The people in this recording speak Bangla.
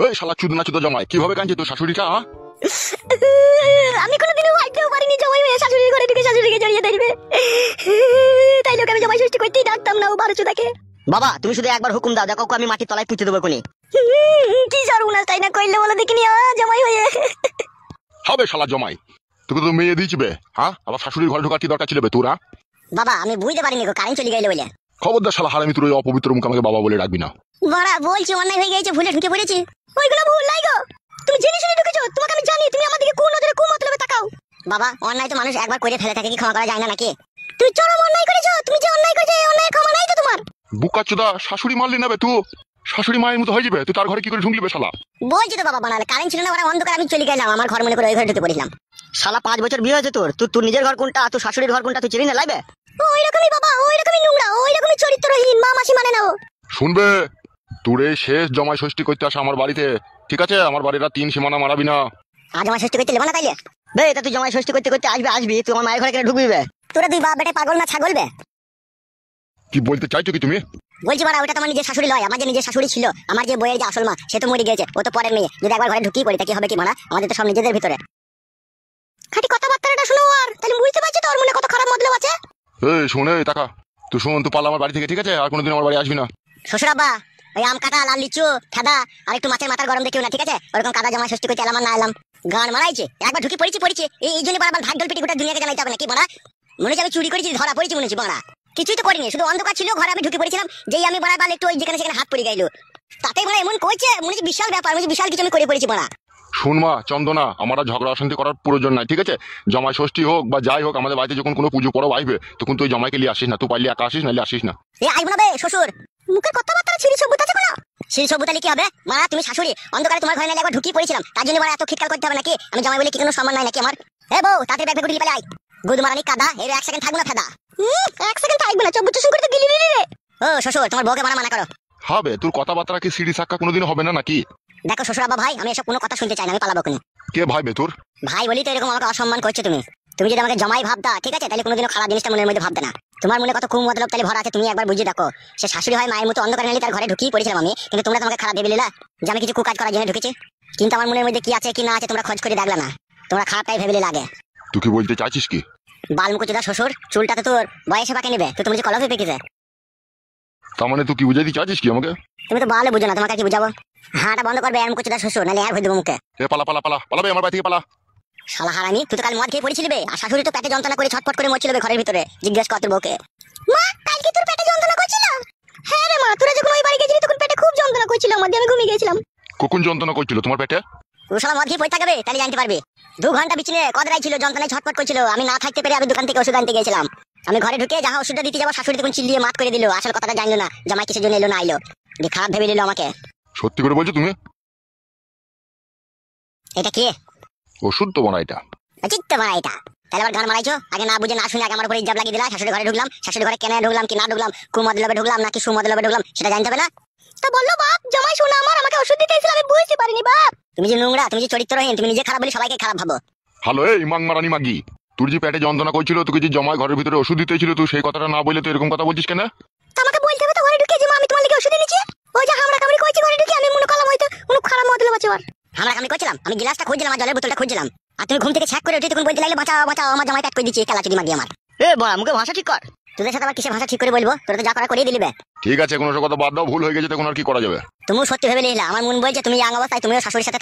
এই শালা চুদনা চুদা জামাই, কিভাবে কাঁদছে তোর শাশুড়িটা? আমি কোনোদিনও ভাবতেও পারিনি জামাই হয়ে শাশুড়ির ঘরে ঢুকে শাশুড়িকে জড়িয়ে ধরবে। তাই লোক আমি জামাই ষষ্ঠী করতেই ডাকতাম না, ও বারোচোদাকে। বাবা তুমি শুধু একবার হুকুম দাও, দেখো আমি মাটির তলায় পুঁতে দেবো কোনি। কি সর্বনাশ তাই না করলে বলো দেখিনি জামাই হয়ে। হবে শালা জামাই, তোকে তো মেয়ে দিয়েছিবে, হ্যাঁ? আবার শাশুড়ির ঘরে ঢোকার কি দরকার ছিল বে তোরা? বাবা আমি বুঝতে পারিনি গো, কারেন্ট চলে গেল বলে। খবরদার শালা হারামি, তোর ওই অপবিত্র মুখ আমাকে বাবা বলে ডাকবি না। বড়া বলছি অন্যায় হয়ে গেছে, ভুলে ঢুকে পড়েছি। ওইগুলো ভুল নাই গো, তুমি জেনে শুনে ঢুকেছো, তোমাকে আমি জানি তুমি আমার দিকে কোন নজরে কোন মতলবে তাকাও। বাবা অন্যায় তো মানুষ একবার করে ফেলে থাকে, কি ক্ষমা করা যায় না নাকি? তুই চরম অন্যায় করেছো, তুমি যে অন্যায় করেছো এই অন্যায় ক্ষমা নাই তো তোমার। বুকাচোদা, শাশুড়ি মারলি না বে তুই? শাশুড়ি মায়ের মতো হয়ে যাবে, তুই তার ঘরে কি করে ঢুকলি বে শালা? বলছি তো বাবা বানালে কারেন্ট ছিল না, ওরা অন্ধকার, আমি চলে গেলাম আমার ঘর মনে করে ওই ঘরে ঢুকে পড়লাম। শালা 5 বছর বিয়ে হয়েছে তোর, তুই তোর নিজের ঘর কোনটা, তোর শাশুড়ির ঘর কোনটা তুই চিনি না লাইবে? ওই রকমই বাবা, ওই রকমই নোংরা, ওই রকমই চরিত্রহীন, মা মাসি মানে না ও। শুনবে, তোর এই শেষ জামাই ষষ্ঠী করতে আসা আমার বাড়িতে, ঠিক আছে? আমার বাড়িটা 3 সীমানা মারাবি না। আজ আমার ষষ্ঠী করতে লেবা না তাইলে? বে এটা তুই জামাই ষষ্ঠী করতে করতে আসবি তুই আমার মায়ের ঘরে কেন ঢুকবি বে? তোরা দুই বাপ বেটা পাগল না ছাগল বে? কি বলতে চাইছো কি তুমি? বলছি বাড়া ওটা তোমার নিজের শাশুড়ি লয়, আমার যে নিজের শাশুড়ি ছিল, আমার যে বইয়ের যে আসল মা সে তো মরে গেছে, ও তো পরের মেয়ে। যদি একবার ঘরে ঢুকিয়ে পড়ি তা কি হবে কি মানা? আমাদের তো সব নিজেদের ভিতরে। খাটি কথাবার্তাটা শুনো আর তাহলে বুঝতে পারছি তোর মনে কত খারাপ মতলব আছে। এই শুনে টাকা তুই শোন, তুই পালা আমার বাড়ি থেকে, ঠিক আছে? আর কোনোদিন আমার বাড়ি আসবি না। শ্বশুর আব্বা ওই আম কাটা লাল লিচু খেদা আর একটু মাছের মাথার গরম দেখিও না, ঠিক আছে? ওরকম কাদা জামাই ষষ্ঠী করতে এলাম আর না এলাম গান মারাইছে, একবার ঢুকি পড়েছি এই জন্য বারবার ভাগ ঢোল পিটি গোটা দুনিয়াকে জানাইতে হবে নাকি বাড়া? মনে হচ্ছে আমি চুরি করেছি, ধরা পড়েছি মনে হচ্ছে বাড়া। কিছুই তো করিনি, শুধু অন্ধকার ছিল ঘরে, আমি ঢুকে পড়েছিলাম, যেই আমি বাড়া একটু ওই যেখানে সেখানে হাত পড়ে গেল, তাতেই মানে এমন কইছে মনে হচ্ছে বিশাল ব্যাপার, মনে হচ্ছে বিশাল কিছু আমি করে পড়েছি বাড়া। শুন মা চন্দনা, আমার আর ঝগড়া অশান্তি করার প্রয়োজন নাই, ঠিক আছে? জামাই ষষ্ঠী হোক বা যাই হোক, আমাদের বাড়িতে যখন কোনো পুজো পরব আসবে তখন তুই জামাইকে নিয়ে আসিস না, তুই পারলি একা আসিস, নাহলে আসিস না। এ আইব না বে শ্বশুর, মুখের কথাবার্তা ছিরি সবুত আছে কোনো? ছিরি সবুত আলি কি হবে মারা? তুমি শাশুড়ি, অন্ধকারে তোমার ঘরে নালে একবার ঢুকিয়ে পড়েছিলাম, তার জন্য মারা এত খিটকাল করতে হবে নাকি? আমি জামাই বলে কি কোনো সম্মান নাই নাকি আমার? এ বউ তাতে ব্যাগ গুলি পালাই গুদ মারানি কাদা, এর 1 সেকেন্ড থাকবো না ফেদা। 1 সেকেন্ড থাকবে না, চব্বুচ করে তো গিলি রে। ও শ্বশুর তোমার বউকে মানা করো। হবে তোর কথাবার্তা কি সিঁড়ি সাক্কা কোনোদিন হবে না নাকি? দেখো শ্বশুর আব্বা ভাই, আমি এসব কোনো কথা শুনতে চাই না, আমি পালাবো কোন। কে ভাই বে তোর? ভাই বলি তো এরকম আমাকে অসম্মান করছো তুমি। তুমি যদি আমাকে জামাই ভাবতা, ঠিক আছে, তাহলে কোনোদিনও খারাপ জিনিসটা মনের মধ্যে ভাবতে না। তোমার মনে কত কুম মতলব তাহলে ভরা আছে, তুমি একবার বুঝিয়ে দেখো। সে শাশুড়ি হয় মায়ের মতো, অন্ধকারে নালি তার ঘরে ঢুকিয়ে পড়েছিলাম আমি, কিন্তু তোমরা তোমাকে খারাপ ভেবে নিলা যে আমি কিছু কুকাজ করার জন্য ঢুকেছি। কিন্তু আমার মনের মধ্যে কি আছে কি না আছে তোমরা খোঁজ করে দেখলা না, তোমরা খারাপটাই ভেবে লাগে। তুই কি বলতে চাইছিস কি? বালমুকুচুদা শ্বশুর, চুলটা তো তোর বয়সে পাকে নেবে, তো তুমি যে কলফে পেকেছে। তার মানে তুই কি বুঝাইতে চাইছিস কি আমাকে? তুমি তো ভালো বুঝো না, তোমাকে কি বুঝাবো? হাঁটা বন্ধ করবে মুকুচুদা শ্বশুর, নাহলে আর হয়ে দেবো মুখে। এ পালা পালা পালা পালাবে আমার বাড়ি থেকে পালা। শালা হারামি, তুই তো কাল মদ খেয়ে পড়েছিলি বে, আর শাশুড়ি তো পেটে যন্ত্রণা করে ছটফট করে মরছিল বে ঘরের ভিতরে। জিজ্ঞেস কর তোর বউকে। মা কালকে তোর পেটে যন্ত্রণা করছিল? হ্যাঁ রে মা, তোরা যখন ওই বাড়ি গেছিলি তখন পেটে খুব যন্ত্রণা করছিল আমার, আমি ঘুমিয়ে গেছিলাম। কখন যন্ত্রণা করছিল তোমার পেটে? ও শালা মদ খেয়ে পড়ে থাকবে, তাহলে জানতে পারবি। 2 ঘন্টা বিছানে কদরাই ছিল, যন্ত্রণায় ছটফট করছিল, আমি না থাকতে পেরে আমি দোকান থেকে ওষুধ আনতে গেছিলাম। আমি ঘরে ঢুকে যাহা ওষুধটা দিতে যাবো, শাশুড়ি তখন চিল্লিয়ে মাত করে দিল, আসল কথাটা জানলো না, জামাই কিসের জন্য এলো না আইলো, দিয়ে খারাপ ভেবে নিল আমাকে। সত্যি করে বলছো তুমি? এটা কি ওষুধ তো বানা এটা? চিত্তে মারা এটা, তাহলে আবার গান মারাইছো? আগে না বুঝে না শুনে আগে আমার উপরে ইজাব লাগিয়ে দিলা। শাশুড়ি ঘরে ঢুকলাম, শাশুড়ি ঘরে কেন ঢুকলাম কি না ঢুকলাম, কুমদলবে ঢুকলাম নাকি সুমদলবে ঢুকলাম সেটা জানতে হবে না? তো বললো বাপ জামাই শোনা আমার, আমাকে ওষুধ দিতে এসেছিল, আমি বুঝতে পারিনি বাপ। তুমি যে নোংরা, তুমি যে চরিত্রহীন, তুমি নিজে খারাপ বলে সবাইকে খারাপ ভাবো। হ্যালো এই মাং মারানি মাগি, তোর যে পেটে যন্ত্রণা করছিল, তোকে যে জামাই ঘরের ভিতরে ওষুধ দিতে ছিল, তুই সেই কথাটা না বলে তুই এরকম কথা বলছিস কেন? তো আমাকে বলতে হবে তো ঘরে ঢুকে যে মা আমি তোমার লাগি ওষুধ এনেছি। ওই যে হামড়া কামড়ি কইছি ঘরে ঢুকে, আমি মনে করলাম হয়তো কোনো খারাপ মতলব আছে ওর। হামড়া কামড়ি করছিলাম, আমি গ্লাসটা খুঁজছিলাম আর জলের বোতলটা খুঁজছিলাম, আর তুমি ঘুম থেকে ছ্যাক করে উঠে তখন বলতে লাগলে বাঁচাও বাঁচাও, আমার জামাই পেট করে দিচ্ছে, কেলা চুদি মাগি আমার। এ বড়া মুখে ভাষা ঠিক কর। তোদের সাথে আবার কিসে ভাষা ঠিক করে বলবো? তোরা তো যা করা করিয়ে দিলিবে। ঠিক আছে, কোনো কথা বাদ দাও, ভুল হয়ে গেছে, তখন আর কি করা যাবে? তুমিও সত্যি ভেবে নিলা, আমার মন বলছে তুমি ইয়াং অবস্থায় তুমিও শাশুড়ির সাথে